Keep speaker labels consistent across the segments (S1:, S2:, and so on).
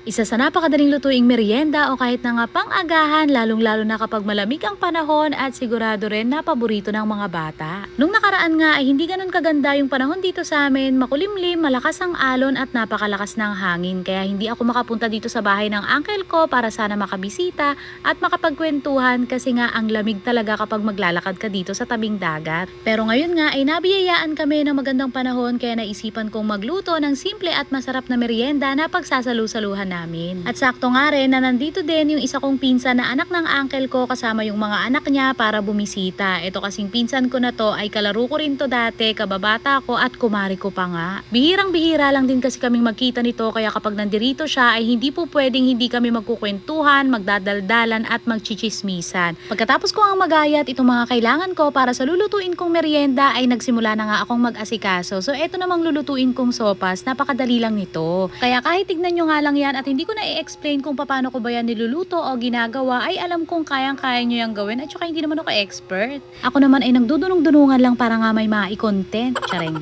S1: Isa sa napakadaling lutuing merienda o kahit na nga pang-agahan, lalong-lalo na kapag malamig ang panahon at sigurado rin na paborito ng mga bata. Nung nakaraan nga ay hindi ganun kaganda yung panahon dito sa amin, makulimlim, malakas ang alon at napakalakas ng hangin. Kaya hindi ako makapunta dito sa bahay ng uncle ko para sana makabisita at makapagkwentuhan kasi nga ang lamig talaga kapag maglalakad ka dito sa tabing dagat. Pero ngayon nga ay nabiyayaan kami ng magandang panahon kaya naisipan kong magluto ng simple at masarap na merienda na pagsasalu-saluhan namin. At sakto nga rin na nandito din yung isa kong pinsan na anak ng uncle ko kasama yung mga anak niya para bumisita. Ito kasing pinsan ko na to ay kalaro ko rin to dati, kababata ko at kumari ko pa nga. Bihirang-bihira lang din kasi kaming magkita nito kaya kapag nandirito siya ay hindi po pwedeng hindi kami magkukwentuhan, magdadaldalan at magchichismisan. Pagkatapos ko ang magayat itong mga kailangan ko para sa lulutuin kong merienda ay nagsimula na nga akong mag-asikaso. So eto namang lulutuin kong sopas, napakadali lang nito. Kaya kahit tignan nyo nga lang yan at hindi ko na i-explain kung paano ko ba yan niluluto o ginagawa ay alam kong kayang-kaya nyo yung gawin at saka hindi naman ako expert. Ako naman ay nagdudunong-dunungan lang para nga may mai-content. Charing.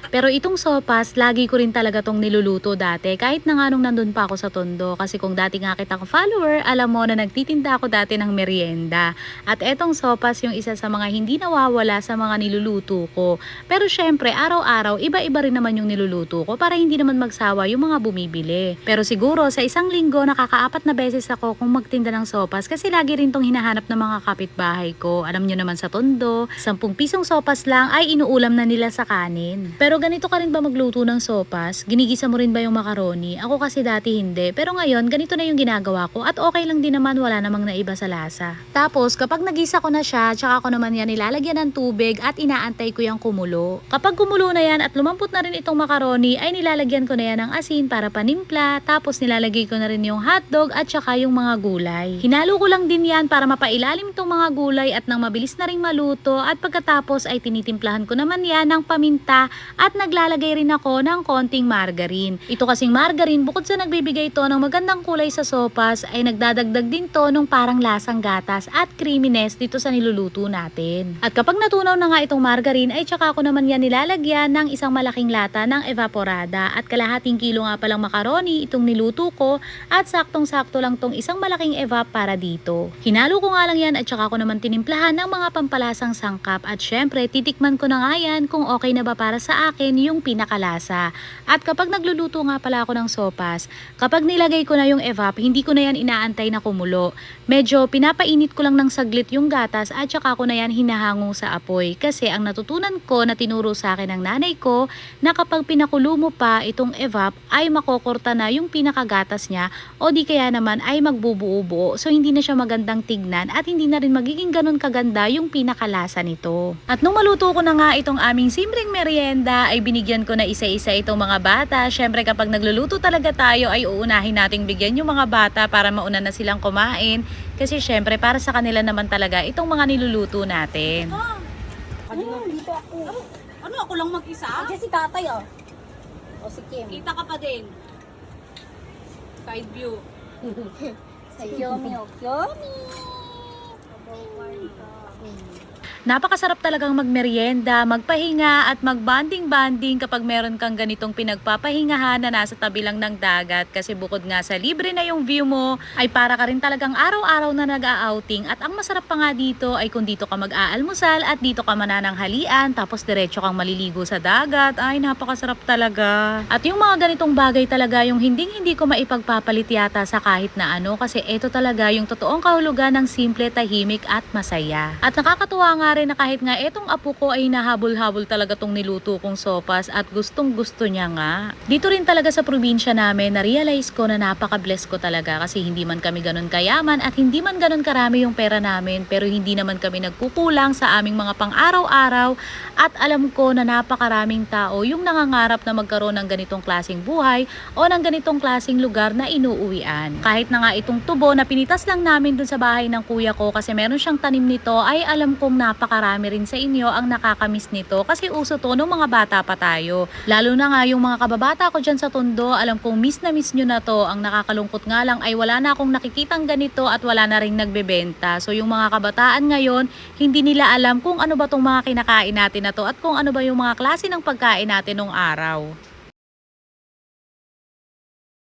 S1: Pero itong sopas, lagi ko rin talaga tong niluluto dati kahit na nga nung nandun pa ako sa Tondo. Kasi kung dati nga kitang follower, alam mo na nagtitinda ako dati ng merienda. At etong sopas yung isa sa mga hindi nawawala sa mga niluluto ko. Pero syempre, araw-araw, iba-iba rin naman yung niluluto ko para hindi naman magsawa yung mga bumibili. Pero siguro sa isang linggo, nakakaapat na beses ako kung magtinda ng sopas kasi lagi rin tong hinahanap ng mga kapitbahay ko. Alam nyo naman sa Tondo, 10 pisong sopas lang ay inuulam na nila sa kanin. Pero ganito ka rin ba magluto ng sopas? Ginigisa mo rin ba yung macaroni? Ako kasi dati hindi. Pero ngayon, ganito na yung ginagawa ko at okay lang din naman, wala namang naiba sa lasa. Tapos, kapag nagisa ko na siya, tsaka ko naman yan nilalagyan ng tubig at inaantay ko yung kumulo. Kapag kumulo na yan at lumampot na rin itong macaroni, ay nilalagyan ko na yan ng asin para panimpla. Tapos nilalagay ko na rin yung hotdog at tsaka yung mga gulay. Hinalo ko lang din yan para mapailalim itong mga gulay at nang mabilis na rin maluto. At pagkatapos ay tinitimplahan ko naman yan ng paminta at naglalagay rin ako ng konting margarine. Ito kasing margarine, bukod sa nagbibigay to ng magandang kulay sa sopas, ay nagdadagdag din to ng parang lasang gatas at creaminess dito sa niluluto natin. At kapag natunaw na nga itong margarine, ay tsaka ko naman yan nilalagyan ng isang malaking lata ng evaporada. At kalahating kilo nga palang macaroni itong niluto ko at saktong-sakto lang tong isang malaking evap para dito. Hinalo ko nga lang yan at tsaka ko naman tinimplahan ng mga pampalasang sangkap. At syempre, titikman ko na nga yan kung okay na ba para sa akin yung pinakalasa. At kapag nagluluto nga pala ako ng sopas, kapag nilagay ko na yung evap, hindi ko na yan inaantay na kumulo. Medyo pinapainit ko lang ng saglit yung gatas at saka ko na yan hinahango sa apoy. Kasi ang natutunan ko na tinuro sa akin ng nanay ko na kapag pinakulo mo pa itong evap ay makokorta na yung pinakagatas niya o di kaya naman ay magbubuo-buo. So hindi na siya magandang tignan at hindi na rin magiging ganun kaganda yung pinakalasa nito. At nung maluto ko na nga itong aming simpleng merienda ay binigyan ko na isa-isa itong mga bata. Syempre kapag nagluluto talaga tayo ay uunahin nating bigyan yung mga bata para mauna na silang kumain. Kasi syempre para sa kanila naman talaga itong mga niluluto natin.
S2: Dito ako.
S3: Ano, ako lang mag-isa?
S2: Diyan si tatay oh. O si Kim.
S3: Kita ka pa din. Side view.
S2: Sa Yomi oh. Yomi!
S1: Napakasarap talagang magmerienda, magpahinga at magbanding-banding kapag meron kang ganitong pinagpapahingahan na nasa tabi lang ng dagat. Kasi bukod nga sa libre na yung view mo, ay para ka rin talagang araw-araw na nag-a-outing. At ang masarap pa nga dito ay kung dito ka mag-aalmusal at dito ka manananghalian, tapos diretso kang maliligo sa dagat. Ay, napakasarap talaga. At yung mga ganitong bagay talaga yung hindi ko maipagpapalit yata sa kahit na ano. Kasi ito talaga yung totoong kahulugan ng simple, tahimik at masaya. At nakakatuwa nga rin na kahit nga etong apo ko ay nahabol-habol talaga tong niluto kong sopas at gustong-gusto niya nga. Dito rin talaga sa probinsya namin na-realize ko na napaka-bless ko talaga kasi hindi man kami ganun kayaman at hindi man ganun karami yung pera namin pero hindi naman kami nagkukulang sa aming mga pang-araw-araw at alam ko na napakaraming tao yung nangangarap na magkaroon ng ganitong klaseng buhay o ng ganitong klaseng lugar na inuuwian. Kahit na nga itong tubo na pinitas lang namin dun sa bahay ng kuya ko kasi meron siyang tanim nito ay alam kong napakarami rin sa inyo ang nakakamiss nito kasi uso to nung mga bata pa tayo. Lalo na nga yung mga kababata ko dyan sa Tondo, alam kong miss na miss nyo na to. Ang nakakalungkot nga lang ay wala na akong nakikitang ganito at wala na rin nagbebenta. So yung mga kabataan ngayon, hindi nila alam kung ano ba tong mga kinakain natin na to at kung ano ba yung mga klase ng pagkain natin nung araw.